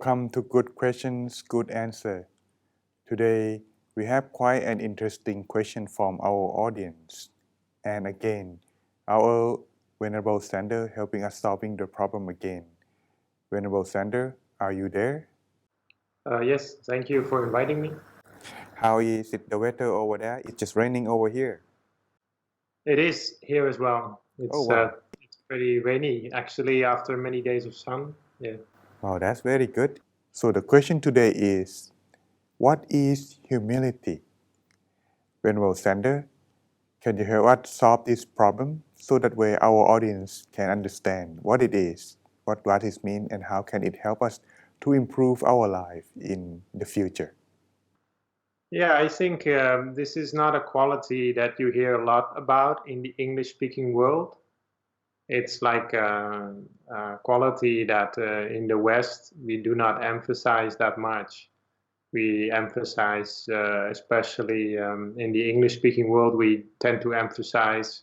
Welcome to Good Questions, Good Answer. Today, we have quite an interesting question from our audience. And again, our Venerable Sander helping us solving the problem again. Venerable Sander, are you there? Yes, thank you for inviting me. How is it the weather over there? It's just raining over here. It is here as well. Oh wow. It's pretty rainy actually after many days of sun. Yeah. Wow, that's very good. So the question today is, what is humility? Venerable Sander, can you help us solve this problem so that way our audience can understand what it is, what it means, and how can it help us to improve our life in the future? Yeah, I think this is not a quality that you hear a lot about in the English-speaking world. It's like a quality that in the West we do not emphasize that much. We emphasize, especially in the English-speaking world, we tend to emphasize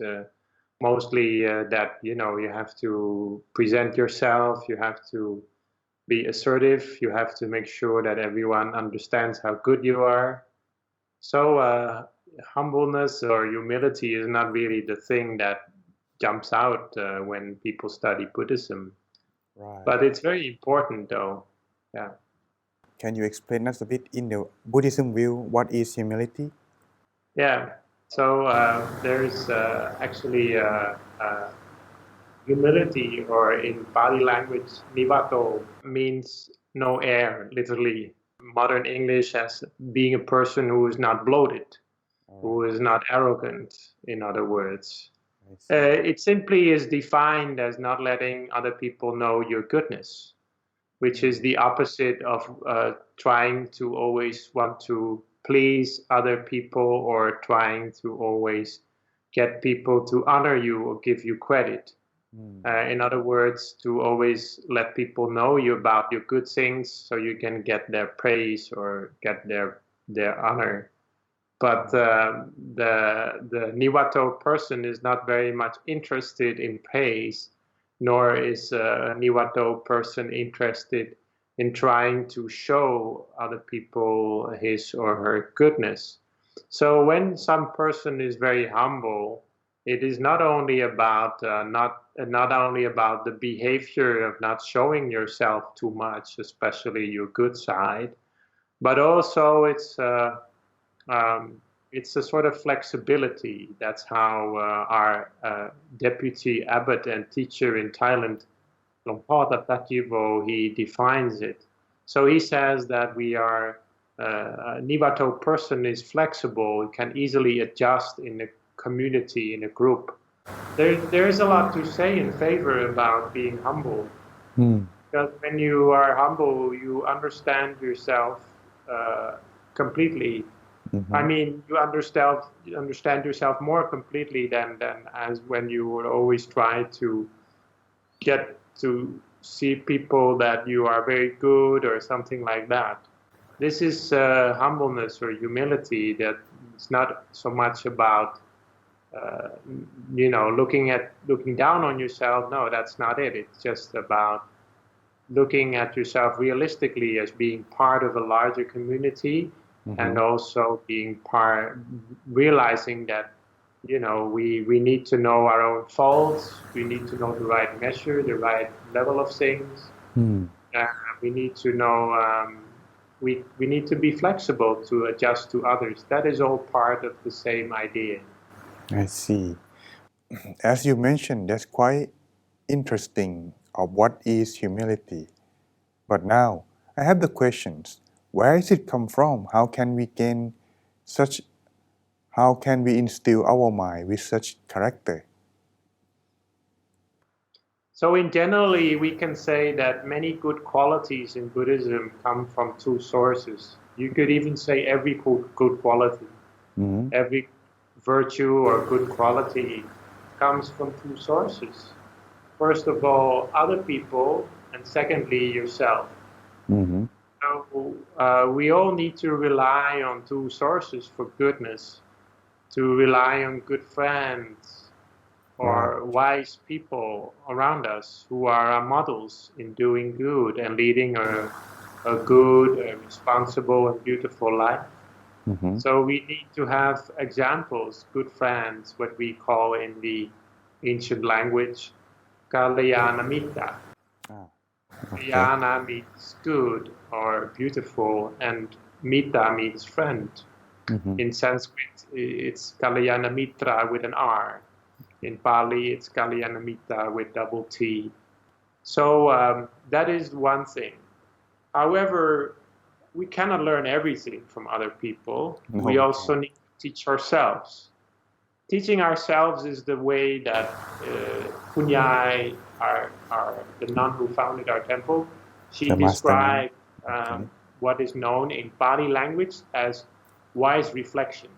mostly that you have to present yourself, you have to be assertive, you have to make sure that everyone understands how good you are. So humbleness or humility is not really the thing that jumps out when people study Buddhism. Right. But it's very important though. Yeah. Can you explain us a bit in the Buddhism view what is humility? Yeah. So there's actually humility, or in Pali language, nivato, means no air, literally. Modern English as being a person who is not bloated, who is not arrogant, in other words. It simply is defined as not letting other people know your goodness, which is the opposite of trying to always want to please other people or trying to always get people to honor you or give you credit. In other words, to always let people know you about your good things so you can get their praise or get their honor. But the Niwato person is not very much interested in praise, nor is a Niwato person interested in trying to show other people his or her goodness. So when some person is very humble, it is not only about not only about the behavior of not showing yourself too much, especially your good side, but also it's a sort of flexibility. That's how our deputy abbot and teacher in Thailand, Longpo Tattajivo, he defines it. So he says that we are a Nivato person is flexible, can easily adjust in a community, in a group. There is a lot to say in favor about being humble. Because when you are humble, you understand yourself completely. I mean, you understand yourself more completely than as when you would always try to get to see people that you are very good or something like that. This is humbleness or humility. That it's not so much about looking down on yourself. No, that's not it. It's just about looking at yourself realistically as being part of a larger community, and also realizing that we need to know our own faults. We need to know the right measure, the right level of things. We need to know. We need to be flexible to adjust to others. That is all part of the same idea. I see. As you mentioned, that's quite interesting of what is humility. But now, I have the questions. Where does it come from? How can we instill our mind with such character? So in generally, we can say that many good qualities in Buddhism come from two sources. You could even say every good quality, every virtue or good quality comes from two sources. First of all, other people, and secondly, yourself. So we all need to rely on two sources for goodness, to rely on good friends or wise people around us who are our models in doing good and leading a a good, responsible, and beautiful life. Mm-hmm. So we need to have examples, good friends, what we call in the ancient language, Kalyanamitta. Ah, okay. Kalyana means good or beautiful, and Mita means friend. Mm-hmm. In Sanskrit, it's Kalyanamitra with an R. In Pali, it's Kalyanamitta with double T. So that is one thing. However, we cannot learn everything from other people. No, We we also can't. need to teach ourselves. Teaching ourselves is the way that Kunai, the nun who founded our temple, she The master nun. described Okay. what is known in Pali language as wise reflection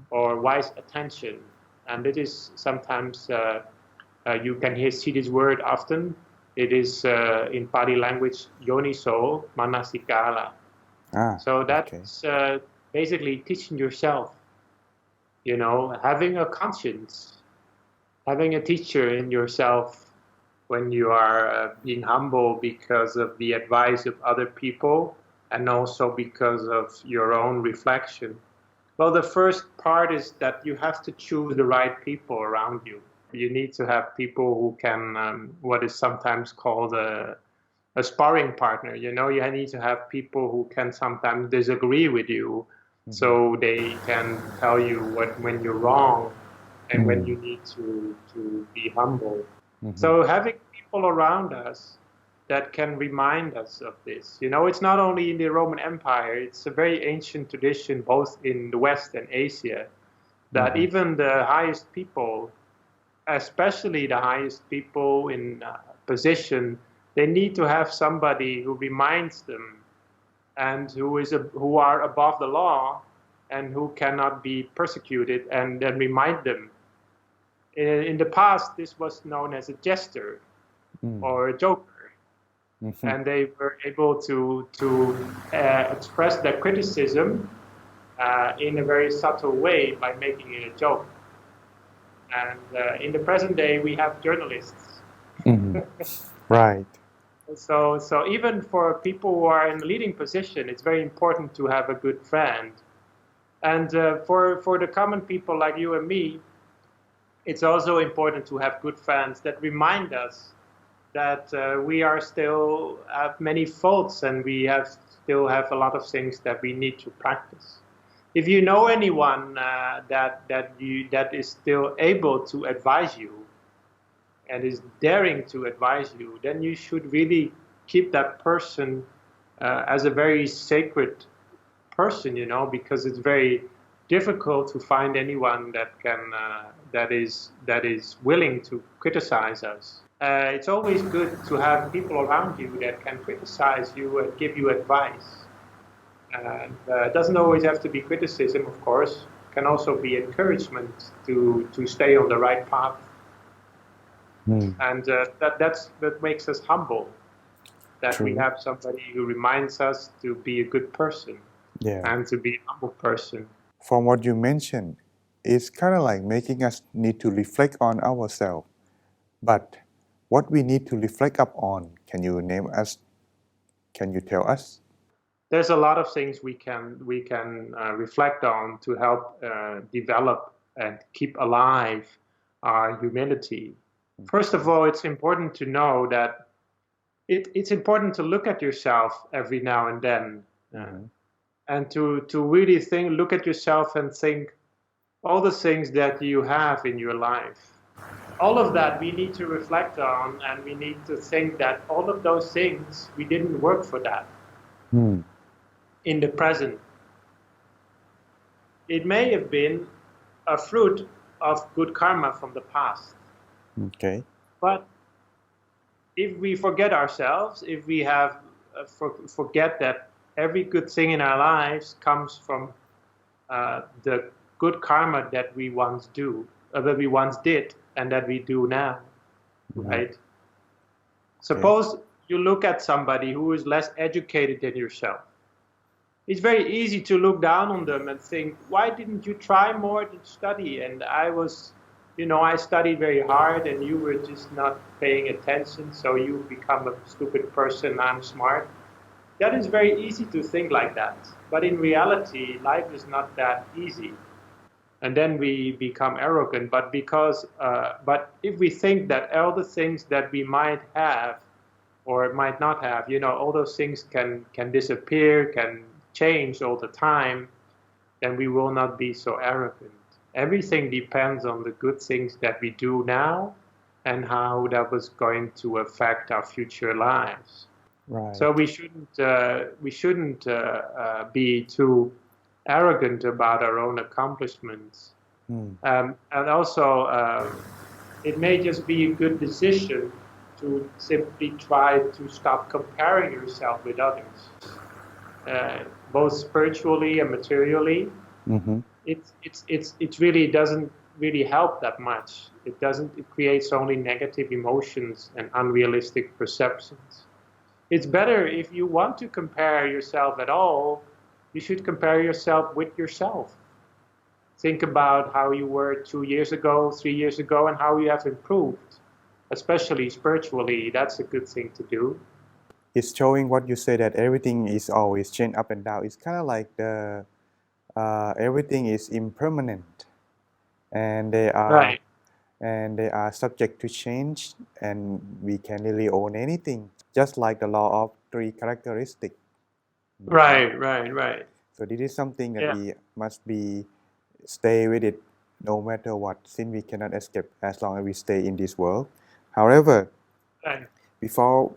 or wise attention. And it is sometimes, you can see this word often. It is in Pali language, yoniso manasikara. Ah, So okay. that's basically teaching yourself, having a conscience, having a teacher in yourself when you are being humble because of the advice of other people and also because of your own reflection. Well, the first part is that you have to choose the right people around you. You need to have people who can, what is sometimes called a sparring partner. You need to have people who can sometimes disagree with you, so they can tell you when you're wrong and when you need to be humble. So having people around us that can remind us of this. It's not only in the Roman Empire, it's a very ancient tradition both in the West and Asia, that even the highest people, especially the highest people in position, they need to have somebody who reminds them and who are above the law and who cannot be persecuted, and then remind them. In the past, this was known as a jester or a joker, and they were able to express their criticism in a very subtle way by making it a joke. And in the present day, we have journalists. Right. So even for people who are in a leading position, it's very important to have a good friend. And for the common people like you and me, it's also important to have good friends that remind us that we are still have many faults and we still have a lot of things that we need to practice. If you know anyone that is still able to advise you and is daring to advise you, then you should really keep that person as a very sacred person, because it's very difficult to find anyone that is willing to criticize us. It's always good to have people around you that can criticize you and give you advice. And it doesn't always have to be criticism, of course. It can also be encouragement to stay on the right path. And that makes us humble, that True. we have somebody who reminds us to be a good person and to be a humble person. From what you mentioned, it's kind of like making us need to reflect on ourselves. But what we need to reflect up on, can you name us? Can you tell us? There's a lot of things we can reflect on to help develop and keep alive our humility. First of all, it's important to know that it's important to look at yourself every now and then, and to really look at yourself and think all the things that you have in your life. All of that we need to reflect on, and we need to think that all of those things, we didn't work for that. In the present, it may have been a fruit of good karma from the past. Okay. But if we forget ourselves, if we have forget that every good thing in our lives comes from the good karma that we once did, and that we do now, right? Suppose you look at somebody who is less educated than yourself. It's very easy to look down on them and think, why didn't you try more to study? And I studied very hard and you were just not paying attention, so you become a stupid person, I'm smart. That is very easy to think like that. But in reality, life is not that easy. And then we become arrogant. But if we think that all the things that we might have or might not have, all those things can disappear, can change all the time, then we will not be so arrogant. Everything depends on the good things that we do now and how that was going to affect our future lives. Right. So we shouldn't be too arrogant about our own accomplishments. And also, it may just be a good decision to simply try to stop comparing yourself with others, both spiritually and materially. Mm-hmm. It really doesn't really help that much. It creates only negative emotions and unrealistic perceptions. It's better if you want to compare yourself at all, you should compare yourself with yourself. Think about how you were 2 years ago, 3 years ago, and how you have improved, especially spiritually. That's a good thing to do. It's showing what you say, that everything is always change up and down. It's kind of like everything is impermanent, and Right, they are subject to change, and we can't really own anything. Just like the law of three characteristics. right. So this is something that Yeah, we must be stay with it no matter what, since we cannot escape as long as we stay in this world. However, right. before,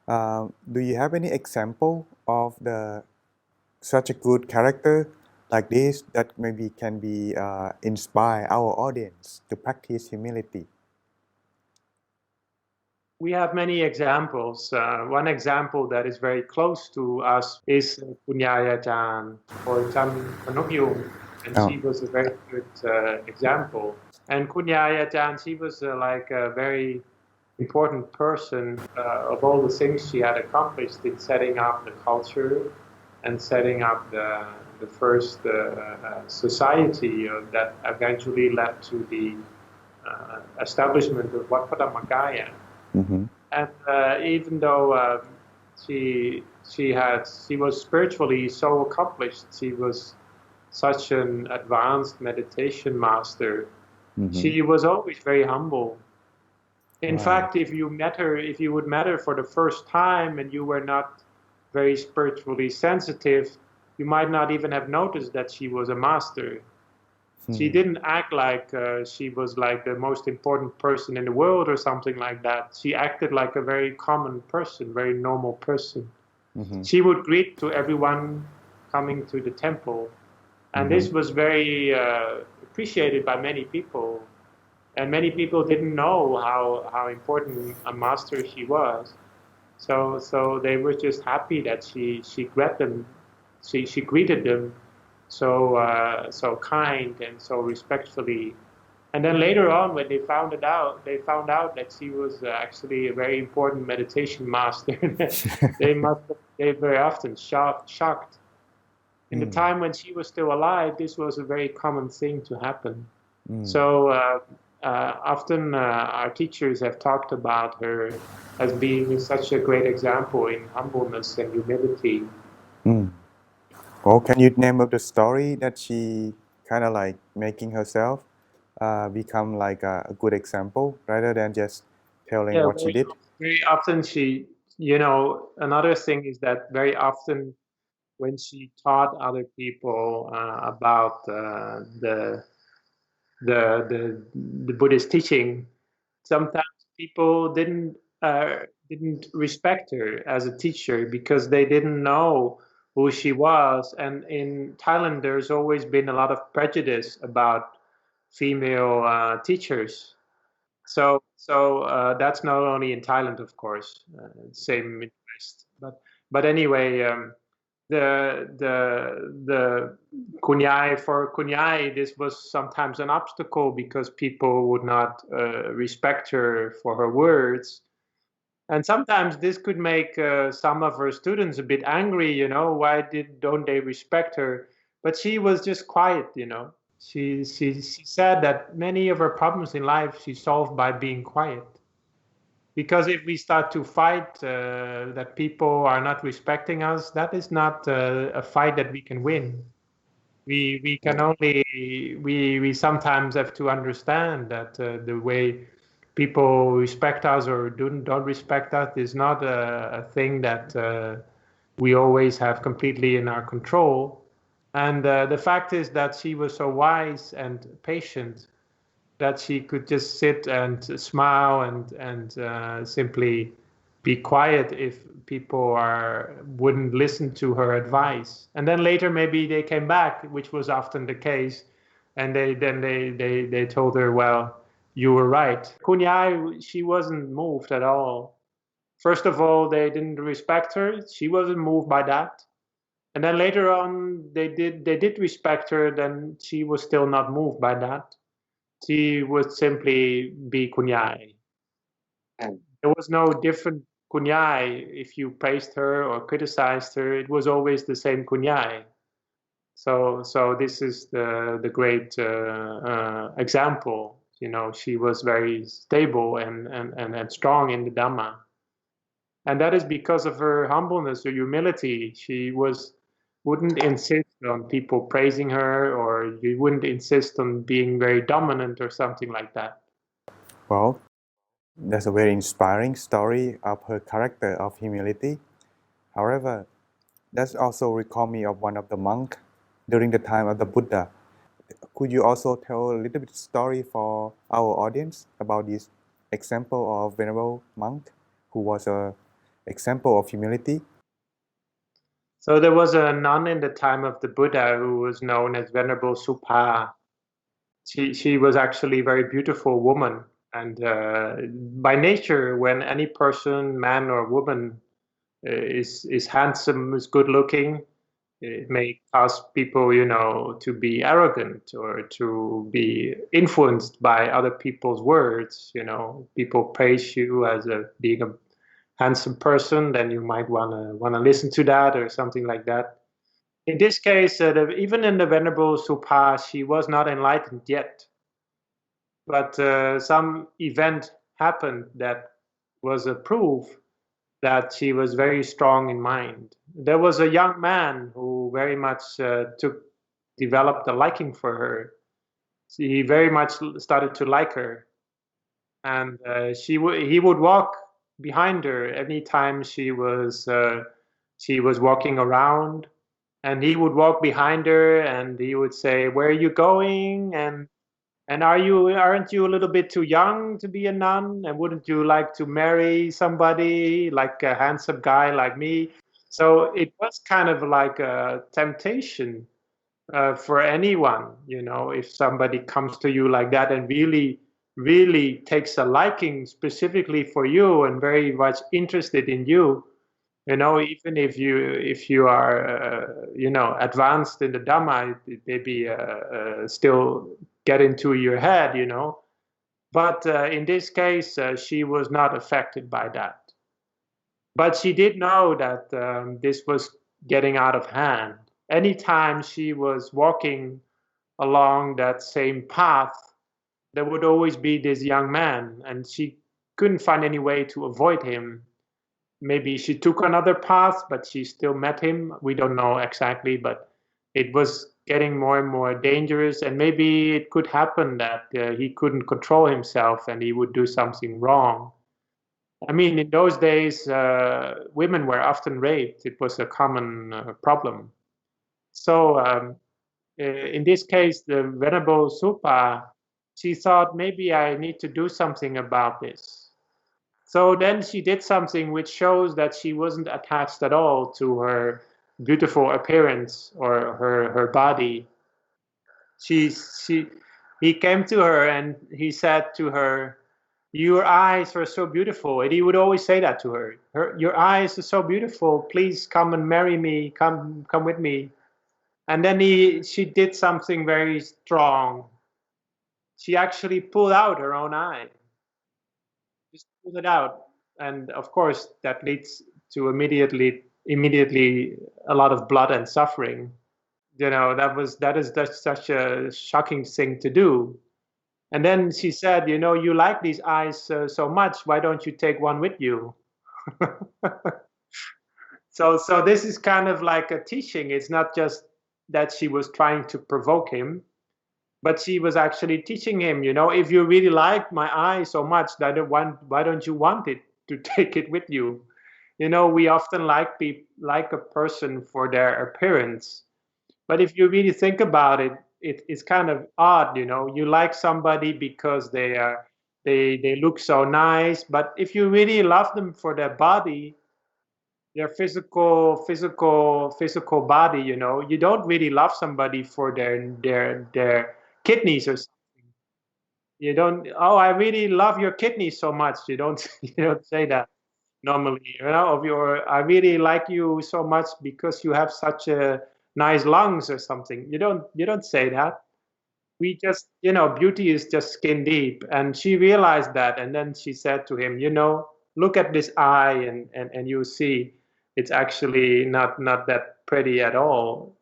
do you have any example of the such a good character like this that maybe can be inspire our audience to practice humility? We have many examples. One example that is very close to us is Kunai Chan or Chan Panokyung, and Oh. she was a very good example. And Kunai Chan, she was like a very important person of all the things she had accomplished in setting up the culture and setting up the first society that eventually led to the establishment of Wat Padamagaya. Mm-hmm. And even though she was spiritually so accomplished, she was such an advanced meditation master. Mm-hmm. She was always very humble. In Right. fact, if you would met her for the first time and you were not very spiritually sensitive, you might not even have noticed that she was a master. She didn't act like she was like the most important person in the world or something like that. She acted like a very common person, very normal person. Mm-hmm. She would greet to everyone coming to the temple. And Mm-hmm. this was very appreciated by many people. And many people didn't know how important a master she was. So they were just happy that she greeted them. She greeted them so kind and so respectfully. And then later on, when they found out that she was actually a very important meditation master. They very often shocked. In the time when she was still alive, this was a very common thing to happen. So often our teachers have talked about her as being such a great example in humbleness and humility. Oh, can you name of the story that she kind of like making herself become like a good example rather than just telling Yeah, what she did? very often another thing is that very often when she taught other people about the Buddhist teaching, sometimes people didn't respect her as a teacher because they didn't know who she was. And in Thailand, there's always been a lot of prejudice about female teachers. So that's not only in Thailand, of course, same in the West. But anyway, the Kunai for Kunai, this was sometimes an obstacle because people would not respect her for her words. And sometimes this could make some of her students a bit angry, why don't they respect her? But she was just quiet. She said that many of her problems in life she solved by being quiet. Because if we start to fight that people are not respecting us, that is not a fight that we can win. We can only we sometimes have to understand that the way people respect us or don't respect us is not a thing that we always have completely in our control. And the fact is that she was so wise and patient that she could just sit and smile and simply be quiet if people wouldn't listen to her advice. And then later maybe they came back, which was often the case, and they told her, well, you were right. Kunai, she wasn't moved at all. First of all, they didn't respect her. She wasn't moved by that. And then later on, they did respect her. Then she was still not moved by that. She would simply be Kunai. There was no different Kunai if you praised her or criticized her. It was always the same Kunai. So this is the great example. You know, she was very stable and strong in the Dhamma. And that is because of her humbleness or humility. She wouldn't insist on people praising her, or you wouldn't insist on being very dominant or something like that. Well, that's a very inspiring story of her character of humility. However, that also recall me of one of the monk during the time of the Buddha. Could you also tell a little bit story for our audience about this example of venerable monk who was a example of humility? So there was a nun in the time of the Buddha who was known as Venerable Supa. She was actually a very beautiful woman. And by nature, when any person, man or woman, is handsome, is good looking, it may cause people, you know, to be arrogant or to be influenced by other people's words. You know, people praise you as being a handsome person, then you might wanna listen to that or something like that. In this case, even in the Venerable Supa, she was not enlightened yet, but some event happened that was a proof that she was very strong in mind. There was a young man who very much developed a liking for her. He very much started to like her, and he would walk behind her anytime she was walking around, and he would walk behind her and he would say, "Where are you going? And aren't you a little bit too young to be a nun? And wouldn't you like to marry somebody like a handsome guy like me?" So it was kind of like a temptation for anyone, you know, if somebody comes to you like that and really takes a liking specifically for you and very much interested in you, you know, even if you are you know, advanced in the Dhamma, it maybe still get into your head, you know. But in this case, she was not affected by that. But she did know that this was getting out of hand. Anytime she was walking along that same path, there would always be this young man, and she couldn't find any way to avoid him. Maybe she took another path, but she still met him. We don't know exactly, but it was getting more and more dangerous. And maybe it could happen that he couldn't control himself and he would do something wrong. I mean, in those days, women were often raped. It was a common problem. So in this case, the Venerable Supa, she thought, maybe I need to do something about this. So then she did something which shows that she wasn't attached at all to her beautiful appearance or her body. She, she, he came to her and he said to her, "Your eyes are so beautiful." And he would always say that to her. "Your eyes are so beautiful. Please come and marry me. Come with me." And then she did something very strong. She actually pulled out her own eye. Just pulled it out. And of course, that leads to immediately a lot of blood and suffering. You know, that is such a shocking thing to do. And then she said, you like these eyes so much. Why don't you take one with you? So this is kind of like a teaching. It's not just that she was trying to provoke him, but she was actually teaching him, if you really like my eye so much, why don't you want it to take it with you? We often like a person for their appearance, but if you really think about it, it's kind of odd. You like somebody because they look so nice, but if you really love them for their body, their physical body, you don't really love somebody for their kidneys or something. You don't, oh, I really love your kidneys so much. You don't you don't say that normally, of your, I really like you so much because you have such a nice lungs or something. You don't say that. We just, beauty is just skin deep. And she realized that. And then she said to him, look at this eye, and you see it's actually not that pretty at all.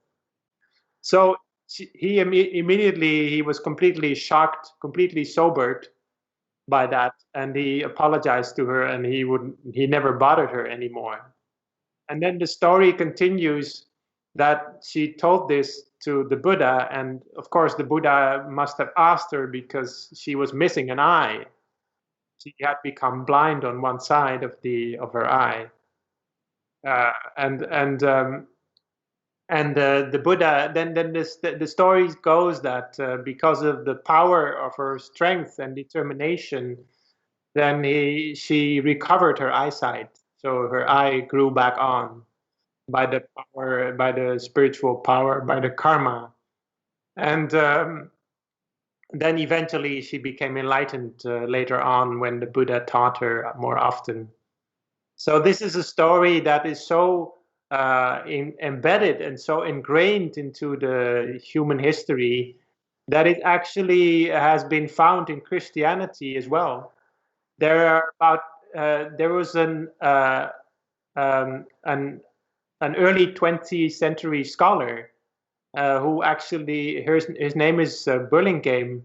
So immediately, he was completely shocked, completely sobered by that. And he apologized to her, and he never bothered her anymore. And then the story continues that she told this to the Buddha, and of course the Buddha must have asked her because she was missing an eye. She had become blind on one side of her eye, uh, and and um, the Buddha, then the story goes that because of the power of her strength and determination, then she recovered her eyesight, so her eye grew back on by the power, by the spiritual power, by the karma. And then eventually she became enlightened later on when the Buddha taught her more often. So this is a story that is so embedded and so ingrained into the human history that it actually has been found in Christianity as well. There was an early 20th century scholar who actually, his name is Burlingame.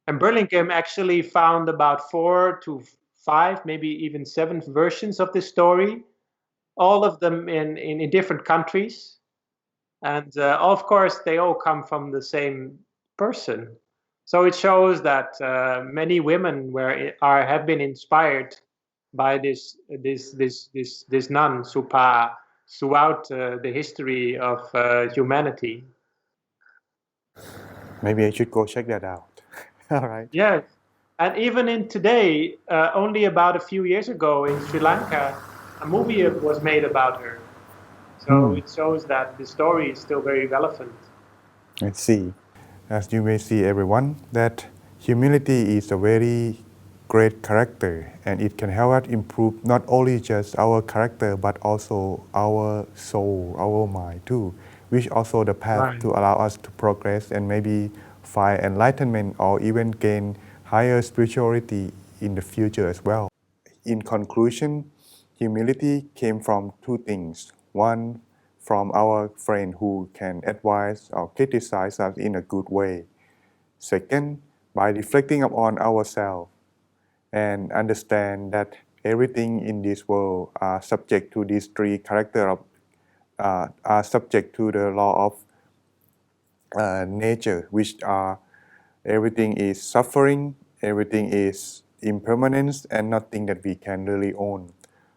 And Burlingame actually found about 4 to 5, maybe even 7 versions of this story, all of them in different countries. And of course, they all come from the same person. So it shows that many women have been inspired by this nun Supa throughout the history of humanity. Maybe I should go check that out. All right. Yes, and even in today, only about a few years ago in Sri Lanka, a movie was made about her. So it shows that the story is still very relevant. I see. As you may see, everyone, that humility is a very great character, and it can help us improve not only just our character but also our soul, our mind too, which also the path Right. to allow us to progress and maybe find enlightenment or even gain higher spirituality in the future as well. In conclusion, humility came from two things. One, from our friend who can advise or criticize us in a good way. Second, by reflecting upon ourselves and understand that everything in this world are subject to these three character of are subject to the law of nature, which are everything is suffering, everything is impermanence, and nothing that we can really own.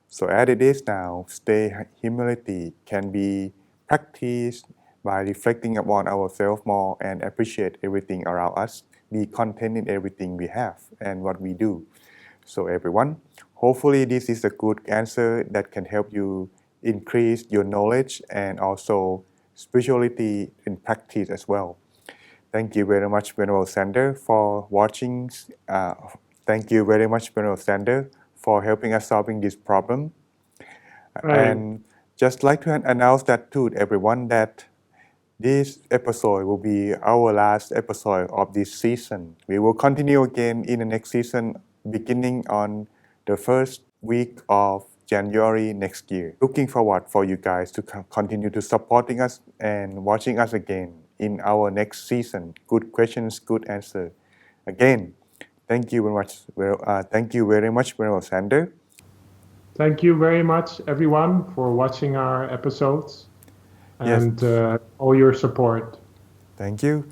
So as it is now, stay humility can be practiced by reflecting upon ourselves more and appreciate everything around us, be content in everything we have and what we do. So everyone, hopefully this is a good answer that can help you increase your knowledge and also spirituality in practice as well. Thank you very much, Venerable Sander, for watching. Thank you very much, Venerable Sander, for helping us solving this problem. Right. And just like to announce that to everyone that this episode will be our last episode of this season. We will continue again in the next season, beginning on the first week of January next year. Looking forward for you guys to continue to supporting us and watching us again in our next season. Good questions, good answer. Again, thank you very much. Thank you very much, Venerable Sander. Thank you very much, everyone, for watching our episodes Yes. and all your support. Thank you.